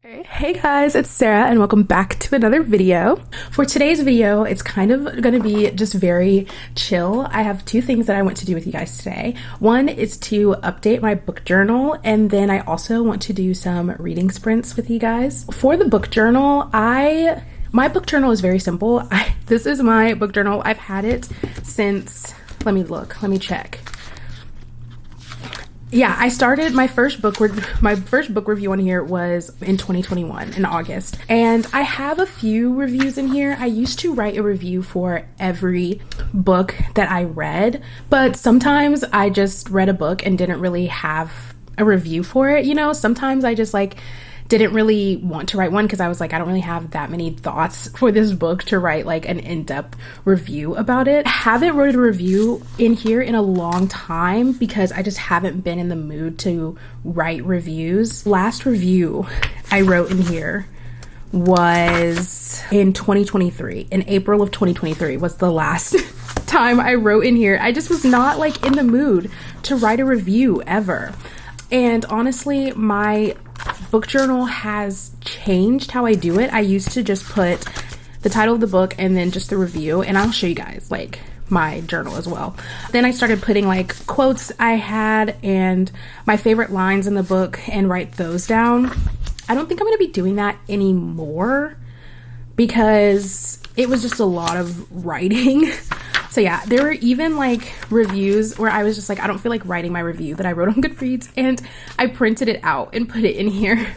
Hey guys, it's Sarah and welcome back to another video. For today's video, it's kind of gonna be just very chill. I have two things that I want to do with you guys today. One is to update my book journal, and then I also want to do some reading sprints with you guys. For the book journal, my book journal is very simple. This is my book journal. I've had it since, let me check. Yeah, I started my first book review on here was in 2021 in August, and I have a few reviews in here. I used to write a review for every book that I read, but sometimes I just read a book and didn't really have a review for it. You know, sometimes I just didn't really want to write one because I was like, I don't really have that many thoughts for this book to write like an in-depth review about it. I haven't wrote a review in here in a long time because I just haven't been in the mood to write reviews. Last review I wrote in here was in 2023. In April of 2023 was the last time I wrote in here. I just was not like in the mood to write a review ever. And honestly, my book journal has changed how I do it. I used to just put the title of the book and then just the review, and I'll show you guys like my journal as well. Then I started putting like quotes I had and my favorite lines in the book and write those down. I don't think I'm going to be doing that anymore because it was just a lot of writing. So yeah, there were even like reviews where I was just like, I don't feel like writing my review that I wrote on Goodreads, and I printed it out and put it in here.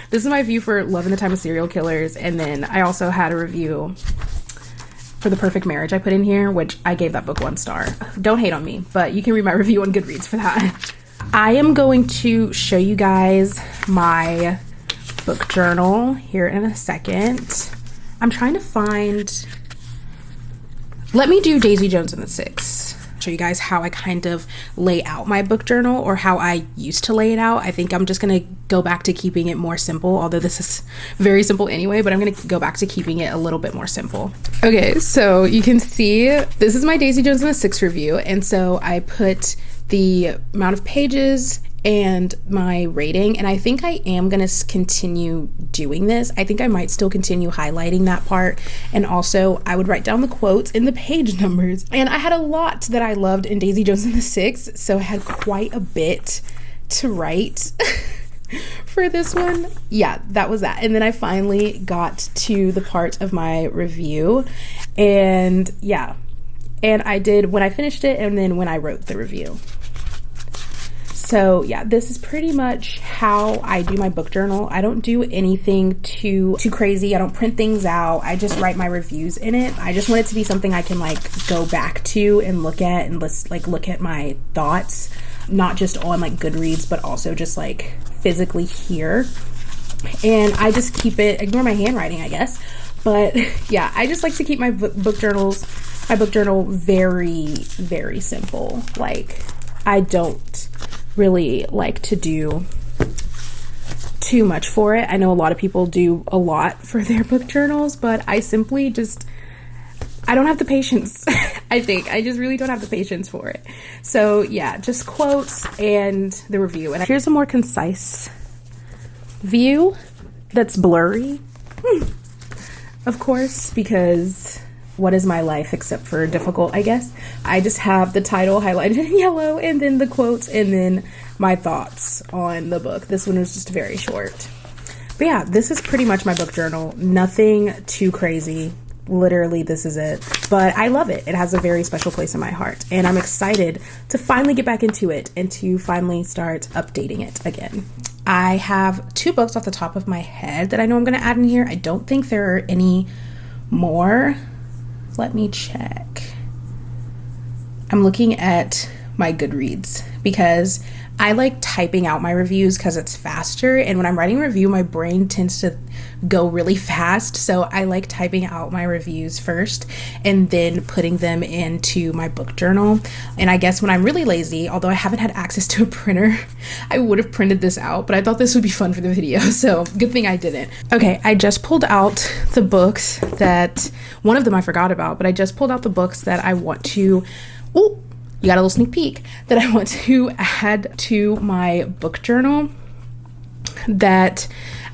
This is my view for Love in the Time of Serial Killers, and then I also had a review for The Perfect Marriage I put in here, which I gave that book 1 star. Don't hate on me, but you can read my review on Goodreads for that. I am going to show you guys my book journal here in a second. I'm trying to find... Let me do Daisy Jones and the Six. Show you guys how I kind of lay out my book journal, or how I used to lay it out. I think I'm just gonna go back to keeping it more simple, although this is very simple anyway, but I'm gonna go back to keeping it a little bit more simple. Okay, so you can see this is my Daisy Jones and the Six review, and so I put the amount of pages and my rating, and I think I am gonna continue doing this. I think I might still continue highlighting that part, and also I would write down the quotes and the page numbers. And I had a lot that I loved in Daisy Jones and the Six, so I had quite a bit to write for this one. Yeah, that was that. And then I finally got to the part of my review, and yeah, and I did when I finished it and then when I wrote the review. So yeah, this is pretty much how I do my book journal. I don't do anything too crazy. I don't print things out. I just write my reviews in it. I just want it to be something I can like go back to and look at and look at my thoughts, not just on like Goodreads, but also just like physically here. And I just keep it, ignore my handwriting, I guess. But yeah, I just like to keep my book journal very, very simple. Like, I don't really like to do too much for it. I know a lot of people do a lot for their book journals, but I simply I don't have the patience. I think I just really don't have the patience for it. So yeah, just quotes and the review. And here's a more concise view that's blurry, of course, because what is my life except for difficult, I guess. I just have the title highlighted in yellow, and then the quotes, and then my thoughts on the book. This one was just very short. But yeah, this is pretty much my book journal. Nothing too crazy. Literally, this is it. But I love it. It has a very special place in my heart, and I'm excited to finally get back into it and to finally start updating it again. I have 2 books off the top of my head that I know I'm going to add in here. I don't think there are any more. Let me check. I'm looking at my Goodreads because I like typing out my reviews because it's faster, and when I'm writing a review, my brain tends to go really fast, so I like typing out my reviews first and then putting them into my book journal. And I guess when I'm really lazy, although I haven't had access to a printer, I would have printed this out, but I thought this would be fun for the video, so good thing I didn't. Okay, I just pulled out the books that, one of them I forgot about, but I just pulled out the books that I want to, you got a little sneak peek, that I want to add to my book journal that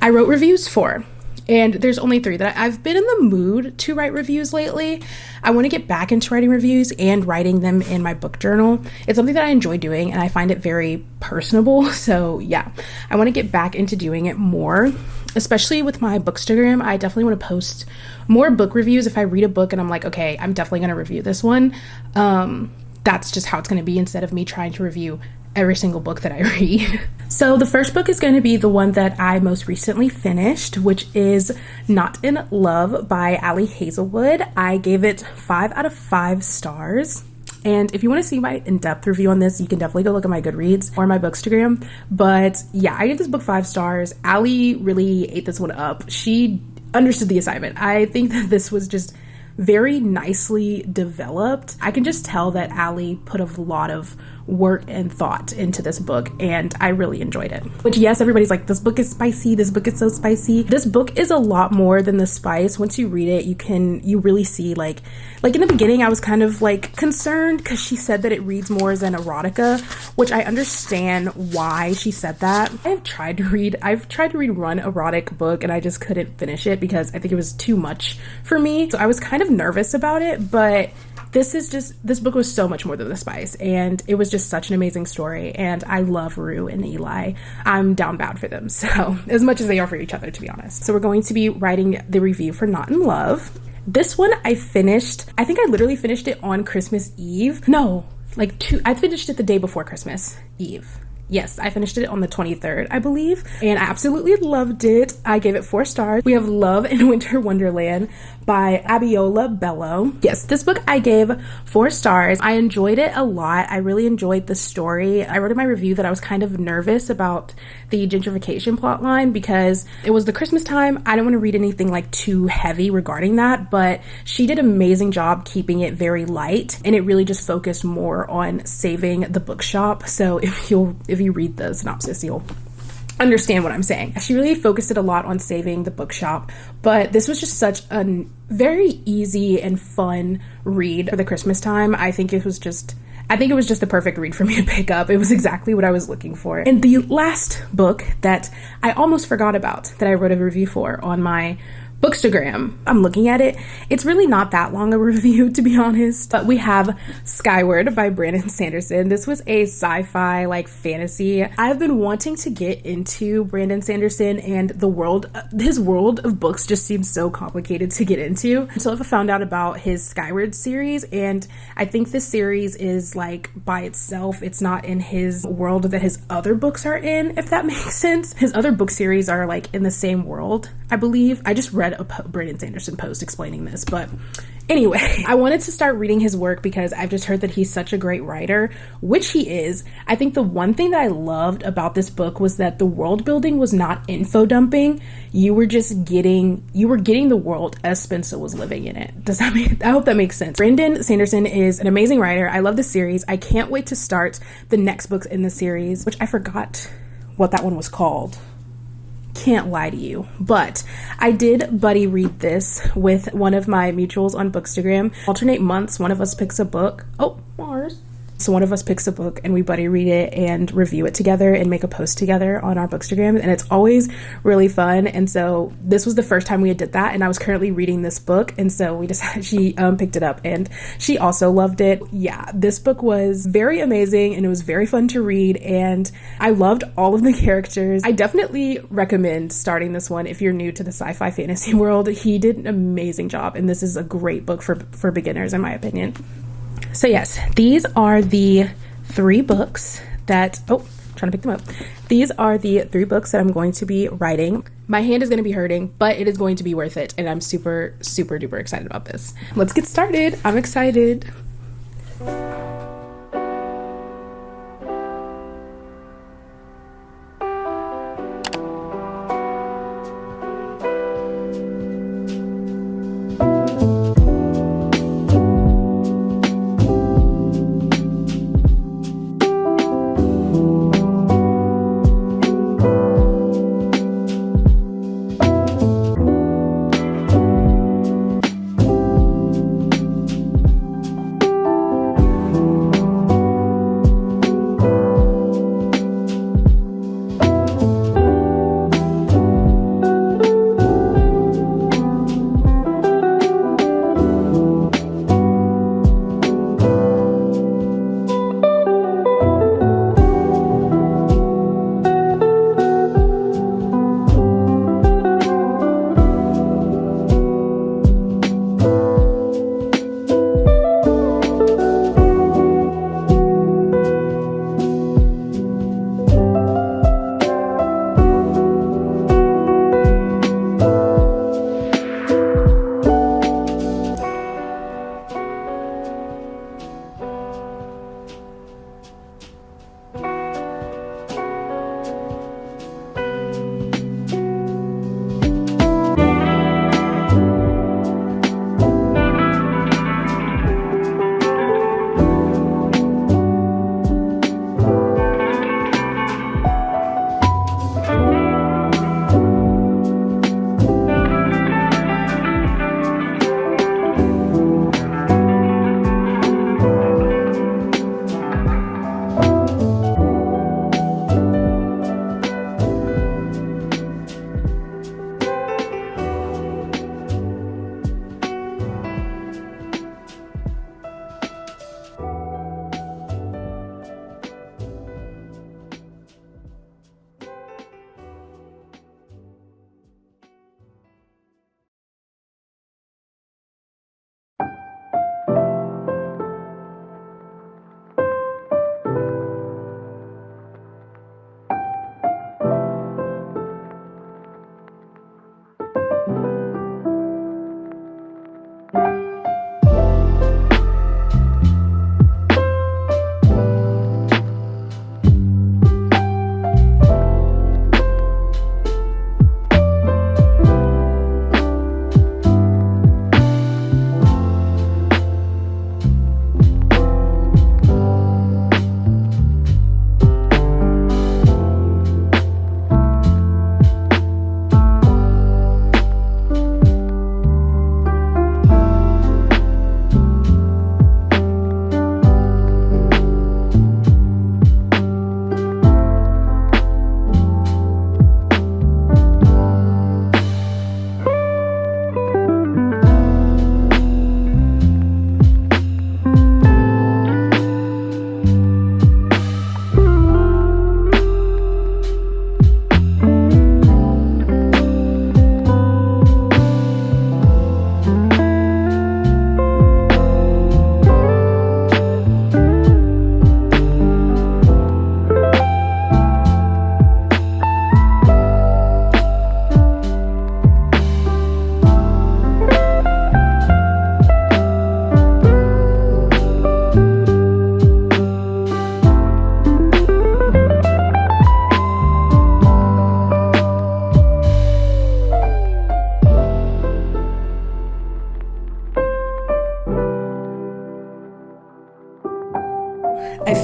I wrote reviews for. And there's only 3 that I've been in the mood to write reviews lately. I want to get back into writing reviews and writing them in my book journal. It's something that I enjoy doing and I find it very personable. So yeah, I want to get back into doing it more, especially with my Bookstagram. I definitely want to post more book reviews. If I read a book and I'm like, okay, I'm definitely going to review this one. That's just how it's going to be, instead of me trying to review every single book that I read. So the first book is going to be the one that I most recently finished, which is Not in Love by Ali Hazelwood. I gave it 5 out of 5 stars. And if you want to see my in-depth review on this, you can definitely go look at my Goodreads or my Bookstagram. But yeah, I gave this book 5 stars. Ali really ate this one up. She understood the assignment. I think that this was just very nicely developed. I can just tell that Ali put a lot of work and thought into this book, and I really enjoyed it. Which, yes, everybody's like, this book is spicy, this book is so spicy. This book is a lot more than the spice. Once you read it, you really see, like in the beginning, I was kind of like concerned because she said that it reads more as an erotica, which I understand why she said that. I've tried to read one erotic book and I just couldn't finish it because I think it was too much for me. So I was kind of nervous about it, but this book was so much more than the spice, and it was just such an amazing story, and I love Rue and Eli. I'm down bad for them, so as much as they are for each other, to be honest. So we're going to be writing the review for Not in Love. This one I finished, I think I literally finished it on Christmas Eve. No, I finished it the day before Christmas Eve. Yes, I finished it on the 23rd, I believe, and I absolutely loved it. I gave it 4 stars. We have Love in Winter Wonderland by Abiola Bello. Yes, this book I gave 4 stars. I enjoyed it a lot. I really enjoyed the story. I wrote in my review that I was kind of nervous about the gentrification plotline because it was the Christmas time. I don't want to read anything like too heavy regarding that, but she did an amazing job keeping it very light, and it really just focused more on saving the bookshop. So if you read the synopsis, you'll understand what I'm saying. She really focused it a lot on saving the bookshop, but this was just such a very easy and fun read for the Christmas time. I think it was just the perfect read for me to pick up. It was exactly what I was looking for. And the last book that I almost forgot about that I wrote a review for on my Bookstagram, I'm looking at it. It's really not that long a review, to be honest, but we have Skyward by Brandon Sanderson. This was a sci-fi fantasy. I've been wanting to get into Brandon Sanderson, and his world of books just seems so complicated to get into until I found out about his Skyward series. And I think this series is by itself. It's not in his world that his other books are in, if that makes sense. His other book series are in the same world, I believe. I just read a Brandon Sanderson post explaining this, but anyway, I wanted to start reading his work because I've just heard that he's such a great writer, which he is. I think the one thing that I loved about this book was that the world building was not info dumping. You were getting the world as Spencer was living in it. I hope that makes sense. Brandon Sanderson is an amazing writer. I love the series. I can't wait to start the next books in the series, which I forgot what that one was called. Can't lie to you, but I did buddy read this with one of my mutuals on Bookstagram. Alternate months, one of us picks a book. Oh, Mars. So one of us picks a book and we buddy read it and review it together and make a post together on our Bookstagram, and it's always really fun. And so this was the first time we did that, and I was currently reading this book, and so she picked it up and she also loved it. Yeah, this book was very amazing and it was very fun to read, and I loved all of the characters. I definitely recommend starting this one if you're new to the sci-fi fantasy world. He did an amazing job, and this is a great book for beginners, in my opinion. So yes, these are the 3 books that, trying to pick them up. These are the 3 books that I'm going to be writing. My hand is going to be hurting, but it is going to be worth it. And I'm super, super duper excited about this. Let's get started. I'm excited.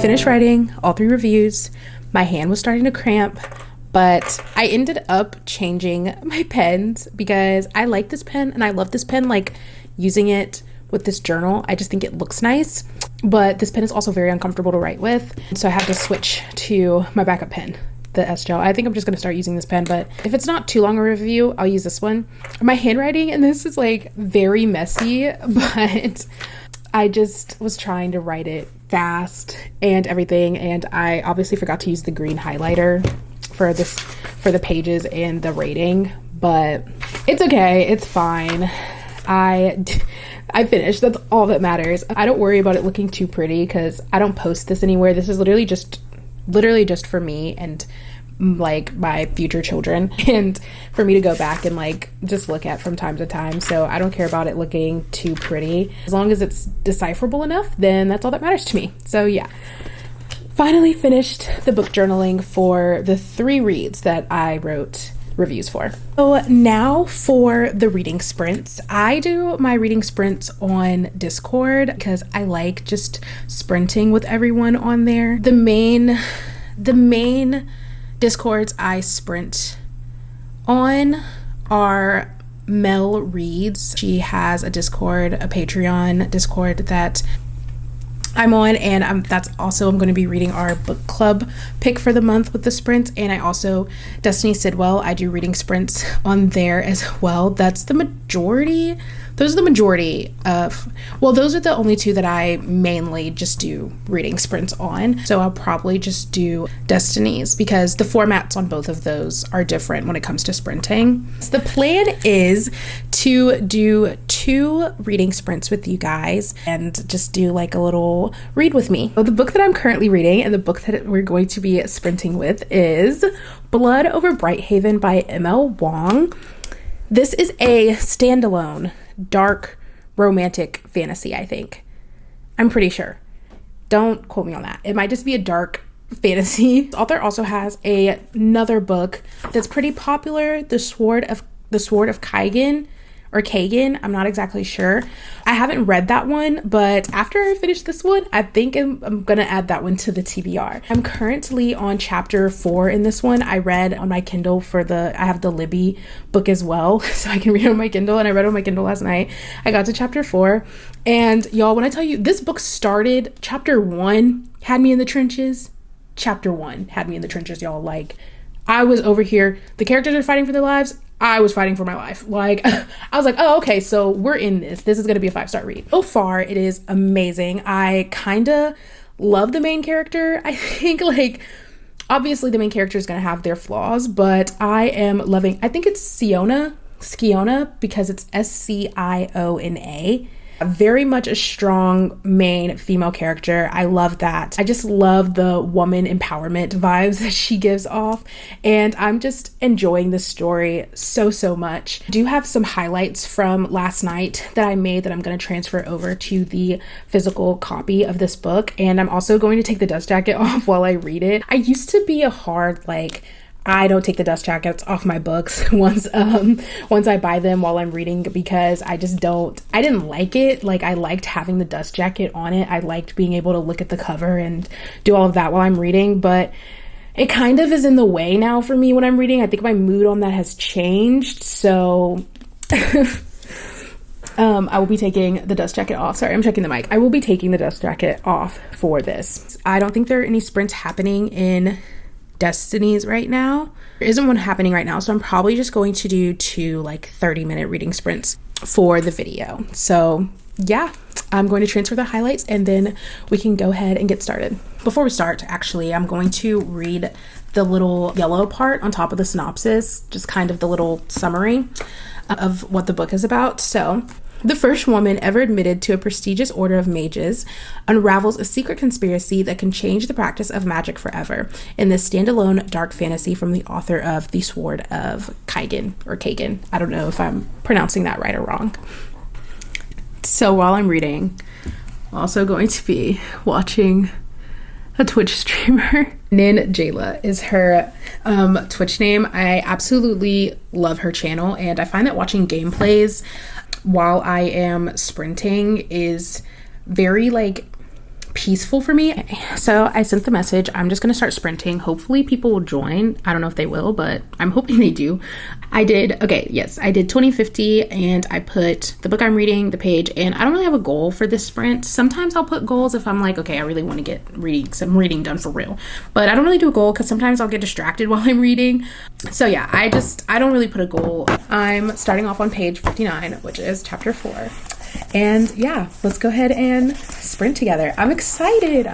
finished writing all 3 reviews. My hand was starting to cramp, but I ended up changing my pens because I like this pen and I love this pen, like using it with this journal. I just think it looks nice, but this pen is also very uncomfortable to write with. So I had to switch to my backup pen, the S Gel. I think I'm just gonna start using this pen, but if it's not too long a review, I'll use this one. My handwriting, and this is like very messy, but I just was trying to write it fast and everything, and I obviously forgot to use the green highlighter for the pages and the rating, but it's okay, it's fine. I finished. That's all that matters. I don't worry about it looking too pretty because I don't post this anywhere. This is literally just for me and like my future children, and for me to go back and like just look at from time to time. So I don't care about it looking too pretty. As long as it's decipherable enough, then that's all that matters to me. So yeah, finally finished the book journaling for the 3 reads that I wrote reviews for. So now for the reading sprints. I do my reading sprints on Discord because I like just sprinting with everyone on there. The main Discords I sprint on are Mel Reads. She has a Discord, a Patreon Discord that I'm on, and I'm going to be reading our book club pick for the month with the sprints. And I also, Destiny Sidwell, I do reading sprints on there as well. Those are the majority of, those are the only 2 that I mainly just do reading sprints on. So I'll probably just do Destiny's because the formats on both of those are different when it comes to sprinting. So the plan is to do 2 reading sprints with you guys and just do like a little read with me. So the book that I'm currently reading and the book that we're going to be sprinting with is Blood Over Brighthaven by M.L. Wong. This is a standalone dark romantic fantasy, I think. I'm pretty sure. Don't quote me on that. It might just be a dark fantasy. The author also has another book that's pretty popular, The Sword of Kagan, or Kagan, I'm not exactly sure. I haven't read that one, but after I finish this one, I think I'm gonna add that one to the TBR. I'm currently on chapter 4 in this one. I read on my Kindle I have the Libby book as well, so I can read on my Kindle, and I read on my Kindle last night. I got to chapter 4, and y'all, when I tell you, this book started, chapter 1 had me in the trenches. Chapter 1 had me in the trenches, y'all. Like, I was over here, the characters are fighting for their lives, I was fighting for my life. Like, I was like, oh, okay, so we're in this. This is going to be a 5-star read. So far, it is amazing. I kind of love the main character. I think, like, obviously the main character is going to have their flaws, but I am loving, I think it's Sciona, because it's Sciona. Very much a strong main female character. I love that. I just love the woman empowerment vibes that she gives off, and I'm just enjoying this story so much. I do have some highlights from last night that I made that I'm going to transfer over to the physical copy of this book, and I'm also going to take the dust jacket off while I read it. I used to be a hard, like, I don't take the dust jackets off my books once I buy them while I'm reading, because I didn't like it. Like, I liked having the dust jacket on it. I liked being able to look at the cover and do all of that while I'm reading, but it kind of is in the way now for me when I'm reading. I think my mood on that has changed, so I will be taking the dust jacket off. Sorry, I'm checking the mic. I will be taking the dust jacket off for this. I don't think there are any sprints happening in Destinies right now. There isn't one happening right now, so I'm probably just going to do 2 like 30-minute reading sprints for the video. So yeah, I'm going to transfer the highlights and then we can go ahead and get started. Before we start, actually, I'm going to read the little yellow part on top of the synopsis, just kind of the little summary of what the book is about. So, the first woman ever admitted to a prestigious order of mages unravels a secret conspiracy that can change the practice of magic forever in this standalone dark fantasy from the author of The Sword of Kagan, or Kagan. I don't know if I'm pronouncing that right or wrong. So while I'm reading, I'm also going to be watching a Twitch streamer. Nin Jayla is her Twitch name. I absolutely love her channel, and I find that watching gameplays while I am sprinting is very like peaceful for me. So I sent the message, I'm just gonna start sprinting. Hopefully people will join. I don't know if they will, but I'm hoping they do. I did 2050, and I put the book I'm reading, the page, and I don't really have a goal for this sprint. Sometimes I'll put goals if I'm like, okay, I really want to get some reading done for real. But I don't really do a goal because sometimes I'll get distracted while I'm reading. So yeah, I don't really put a goal. I'm starting off on page 59, which is chapter 4. And yeah, let's go ahead and sprint together. I'm excited.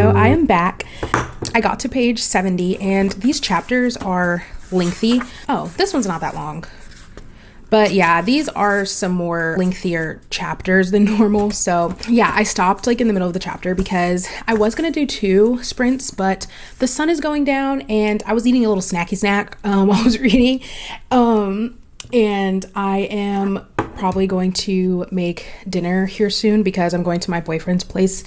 so I am back. I got to page 70 and these chapters are lengthy. Oh, this one's not that long. But yeah, these are some more lengthier chapters than normal. So yeah, I stopped like in the middle of the chapter because I was gonna do 2 sprints, but the sun is going down and I was eating a little snacky snack while I was reading. And I am probably going to make dinner here soon because I'm going to my boyfriend's place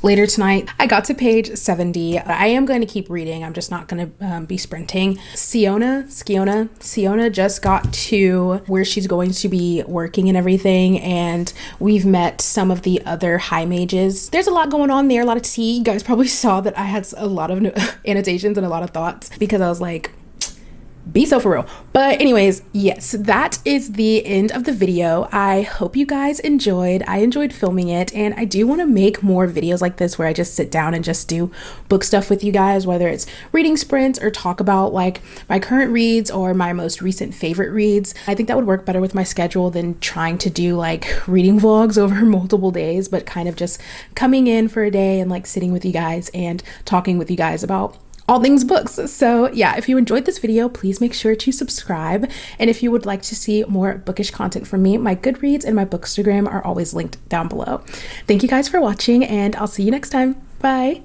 later tonight. I got to page 70. I am going to keep reading. I'm just not going to be sprinting. Siona just got to where she's going to be working and everything, and we've met some of the other high mages. There's a lot going on there, a lot of tea. You guys probably saw that I had a lot of annotations and a lot of thoughts because I was like, be so for real. But anyways, yes, that is the end of the video. I hope you guys enjoyed. I enjoyed filming it, and I do want to make more videos like this where I just sit down and just do book stuff with you guys, whether it's reading sprints or talk about like my current reads or my most recent favorite reads. I think that would work better with my schedule than trying to do like reading vlogs over multiple days, but kind of just coming in for a day and like sitting with you guys and talking with you guys about all things books. So yeah, if you enjoyed this video, please make sure to subscribe. And if you would like to see more bookish content from me, my Goodreads and my Bookstagram are always linked down below. Thank you guys for watching, and I'll see you next time. Bye.